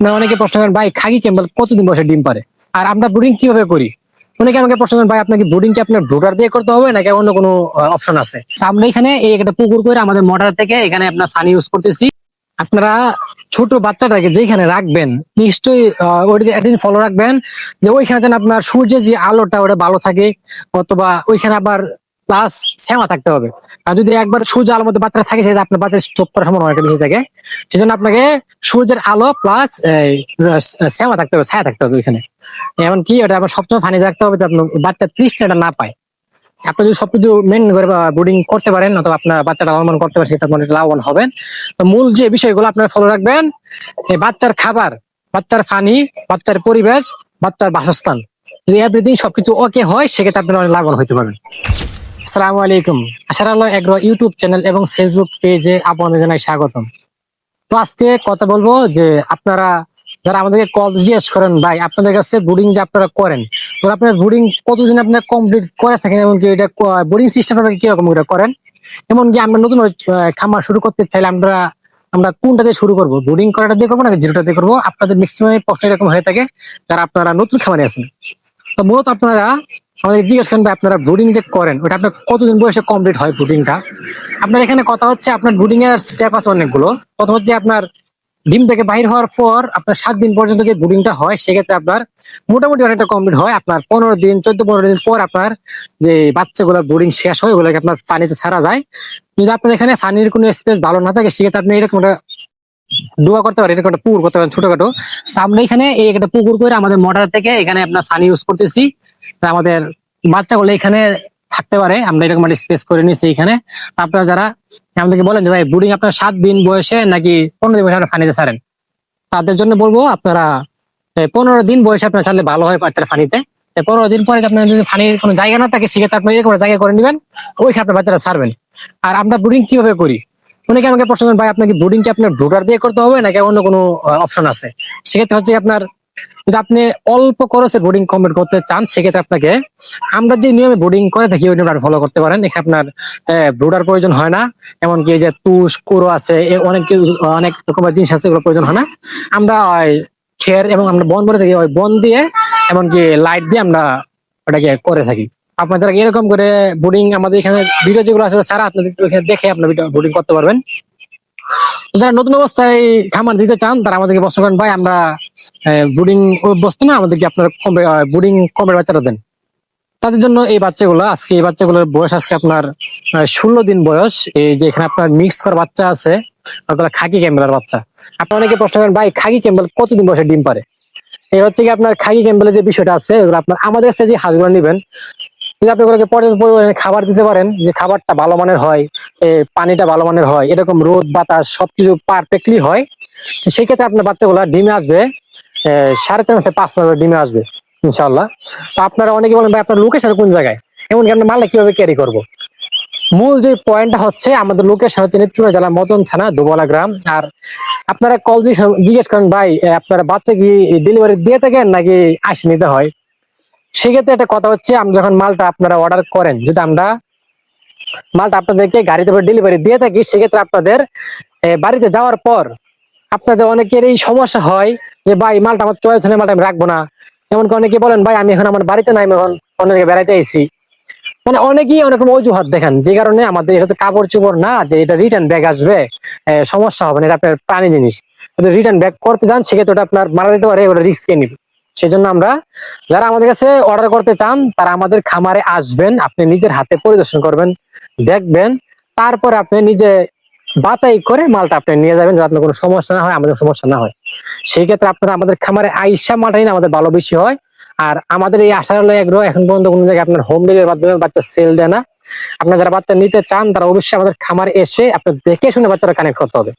আপনারা অনেকে প্রশ্ন করেন ভাই খাকি ক্যাম্বেল কতদিন বয়সে ডিম পারে আর আমরা ব্রুডিং কিভাবে করি। অনেকে আমাকে প্রশ্ন করেন ভাই আপনাকে ব্রুডিং কি আপনার ব্রুডার দিয়ে করতে হবে নাকি অন্য কোনো অপশন আছে। তো আমরা এখানে এই একটা পুকুর করে আমাদের মোটর থেকে এখানে আপনার পানি ইউজ করতেছি। আপনারা ছোট বাচ্চাটাকে যেখানে রাখবেন নিশ্চয়ই ওইটা একদিন ফলো রাখবেন যে ওইখানে যেন আপনার সূর্যের যে আলোটা ওটা ভালো থাকে, অথবা ওইখানে আবার প্লাস শ্যামা থাকতে হবে। আর যদি একবার সূর্য আলোর মধ্যে বাচ্চা থাকে সেটা আপনার বাচ্চা স্টপ করার সম্ভাবনা অনেকটা বেশি থাকে। সেজন্য আপনাকে সূর্যের আলো প্লাস শ্যামা থাকতে হবে, ছায়া থাকতে হবে ওইখানে। এমনকি ওটা আবার সবসময় পানি রাখতে হবে, আপনার বাচ্চা তৃষ্ণাটা না পায়। আপনি যদি সবকিছু মেনটেন করে ব্রুডিং করতে পারেন অথবা আপনার বাচ্চাটা লালন করতে পারেন সেটা আপনি লাভবান হবেন। তো মূল যে বিষয়গুলো আপনারা ফলো রাখবেন, এই বাচ্চার খাবার, বাচ্চার পানি, বাচ্চার পরিবেশ, বাচ্চার বাসস্থান, যদি এভরিথিং সবকিছু ওকে হয় সেক্ষেত্রে আপনারা অনেক লাভবান হতে পারবেন। আসসালামু আলাইকুম, আশার আলো এগ্রো ইউটিউব চ্যানেল এবং ফেসবুক পেজে আপনাদের জানাই স্বাগতম। তো আজকে কথা বলবো যে আপনারা যারা আমাদেরকে কল জিজ্ঞেস করেন ভাই আপনাদের কাছে ব্রুডিং যে আপনারা করেন, তো আপনার ব্রুডিং কতদিন আপনারা কমপ্লিট করে থাকেন, এমনকি এটা ব্রুডিং সিস্টেম আপনারা কিরকম এটা করেন, এমনকি আমরা নতুন খামার শুরু করতে চাইলে আমরা আমরা কোনটা দিয়ে শুরু করবো, ব্রুডিং করাটা দিয়ে করবো নাকি জিরোটা দিয়ে করবো। আপনাদের ম্যাক্সিমাম প্রশ্ন এরকম হয়ে থাকে যারা আপনারা নতুন খামারে আছেন। তো মূলত আপনারা আমাদের জিজ্ঞেস করেন ভাই আপনারা ব্রুডিং যে করেন ওটা আপনার কতদিন বয়সে কমপ্লিট হয় ব্রুডিংটা। আপনার এখানে কথা হচ্ছে আপনার ব্রুডিং এর স্টেপ আছে অনেকগুলো। প্রথম হচ্ছে আপনার ডিম থেকে বাইর হওয়ার পর আপনার 7 দিন পর্যন্ত যে ব্রুডিংটা হয় সেক্ষেত্রে আপনার মোটামুটি অনেকটা কমপ্লিট হয়। আপনার 15 দিন 14-15 দিন পর আপনার যে বাচ্চাগুলো ব্রুডিং শেষ হয় ওগুলোকে আপনার পানিতে ছাড়া যায়। যদি আপনার এখানে পানির কোনো স্পেস ভালো না থাকে সেক্ষেত্রে আপনি এরকম একটা ডুয়া করতে পারেন, এরকম একটা পুকুর করতে পারেন ছোটখাটো। তো আমরা এখানে এই একটা পুকুর করে আমাদের মোটর থেকে এখানে আপনার পানি ইউজ করতেছি। তো আমাদের বাচ্চাগুলো এখানে থাকতে পারে, আমরা এরকম একটা স্পেস করে নিয়েছি এখানে। আপনারা যারা আমাদেরকে বলেন যে ভাই ব্রুডিং আপনার 7 দিন বয়সে নাকি 15 দিন বয়সে আপনারা পানিতে ছাড়েন, তাদের জন্য বলবো আপনারা 15 দিন বয়সে আপনার ছাড়লে ভালো হয় বাচ্চারা পানিতে। 15 দিন পরে আপনার যদি পানির কোনো জায়গা না থাকে সেক্ষেত্রে আপনি এরকম একটা জায়গা করে নেবেন, ওইখানে আপনার বাচ্চারা ছাড়বেন। আর আমরা ব্রুডিং কিভাবে করি, অনেকে আমাকে প্রশ্ন করেন ভাই আপনাকে ব্রুডিং কি আপনার ব্রুডার দিয়ে করতে হবে নাকি অন্য কোনো অপশন আছে। সেক্ষেত্রে হচ্ছে আপনার যদি আপনি অল্প খরচে ব্রুডিং কমপ্লিট করতে চান সেক্ষেত্রে আপনাকে আমরা যে নিয়মে ব্রুডিং করে থাকি ওই নিয়মটা ফলো করতে পারেন। এখানে আপনার ব্রুডার প্রয়োজন হয় না, এমনকি এই যে তুষ কুড়ো আছে অনেক অনেক রকমের জিনিস আছে, এগুলো প্রয়োজন হয় না। আমরা খের এবং আমরা বন করে থাকি, ওই বন দিয়ে এমনকি লাইট দিয়ে আমরা ওটাকে করে থাকি। আপনারা যারা এরকম করে ব্রুডিং আমাদের এখানে ভিডিও যেগুলো আছে সারা আপনাদের ওখানে দেখে আপনার ব্রুডিং করতে পারবেন। যারা নতুন অবস্থায় খামার দিতে চান তারা আমাদেরকে প্রশ্ন করেন ভাই আমরা ব্রুডিং বস্তু না আমাদেরকে আপনার ব্রুডিং কমের বাচ্চারা দেন। তাদের জন্য এই বাচ্চাগুলো আজকে এই বাচ্চাগুলোর বয়স আজকে আপনার 16 দিন বয়স। এই যে এখানে আপনার মিক্স করা বাচ্চা আছে ওগুলো খাকি ক্যাম্বেলের বাচ্চা। আপনার অনেকে প্রশ্ন করেন ভাই খাকি ক্যাম্বেল কতদিন বয়সে ডিম পারে। এই হচ্ছে কি আপনার খাকি ক্যাম্বেলের যে বিষয়টা আছে এগুলো আপনার আমাদের কাছে যে হাঁসগুলো নেবেন, যদি আপনি ওগুলোকে পর্যাপ্ত পরিমাণে খাবার দিতে পারেন, যে খাবারটা ভালো মানের হয়, পানিটা ভালো মানের হয়, এরকম রোদ বাতাস সবকিছু পারফেক্টলি হয়, সেই ক্ষেত্রে আপনার বাচ্চাগুলো ডিমে আসবে 4.5 মাসে 5 মাসে ডিমে আসবে ইনশাল্লাহ। তো আপনারা অনেকে বলেন ভাই আপনার লোকেশন কোন জায়গায়, এমনকি আপনার মালে কিভাবে ক্যারি করবো। মূল যে পয়েন্টটা হচ্ছে আমাদের লোকেশন হচ্ছে নেত্রকোনা জেলা মদন থানা দুবলা গ্রাম। আর আপনারা কল দিয়ে জিজ্ঞেস করেন ভাই আপনারা বাচ্চা কি ডেলিভারি দিয়ে থাকেন নাকি আসে নিতে হয়। সেক্ষেত্রে একটা কথা হচ্ছে আমরা যখন মালটা আপনারা অর্ডার করেন, যদি আমরা মালটা আপনাদেরকে গাড়িতে ডেলিভারি দিয়ে থাকি সেক্ষেত্রে আপনাদের বাড়িতে যাওয়ার পর আপনাদের অনেকের এই সমস্যা হয় যে ভাই মালটা আমার চয়েস হলে মালটা আমি রাখবো না। এমনকি অনেকে বলেন ভাই আমি এখন আমার বাড়িতে নাই, আমি এখন অন্য জায়গায় বেড়াইতে আইছি। মানে অনেকেই অনেক রকম অজুহাত দেখেন, যে কারণে আমাদের এটা তো কাপড় চোপড় না যে এটা রিটার্ন ব্যাগ আসবে, সমস্যা হবে না, এটা আপনার প্রাণী জিনিস। যদি রিটার্ন ব্যাগ করতে যান সেক্ষেত্রে ওটা আপনার মারা যেতে পারে, ওটা রিস্ক নিবে। সেই জন্য আমরা যারা আমাদের কাছে অর্ডার করতে চান তারা আমাদের খামারে আসবেন, আপনি নিজের হাতে পরিদর্শন করবেন, দেখবেন, তারপরে আপনি নিজে বাছাই করে মালটা আপনি নিয়ে যাবেন, যাতে আপনার কোনো সমস্যা না হয়, আমাদের সমস্যা না হয়। সেই ক্ষেত্রে আপনারা আমাদের খামারে আইসা মালটা নিয়ে আমাদের ভালো বেশি হয়। আর আমাদের এই আশারালো এগ্রো এখন পর্যন্ত কোনো জায়গায় আপনার হোম ডেলিভারির মাধ্যমে বাচ্চা সেল দেয় না। আপনারা যারা বাচ্চা নিতে চান তারা অবশ্যই আমাদের খামারে এসে আপনার দেখে শুনে বাচ্চারা কানেক্ট করতে হবে।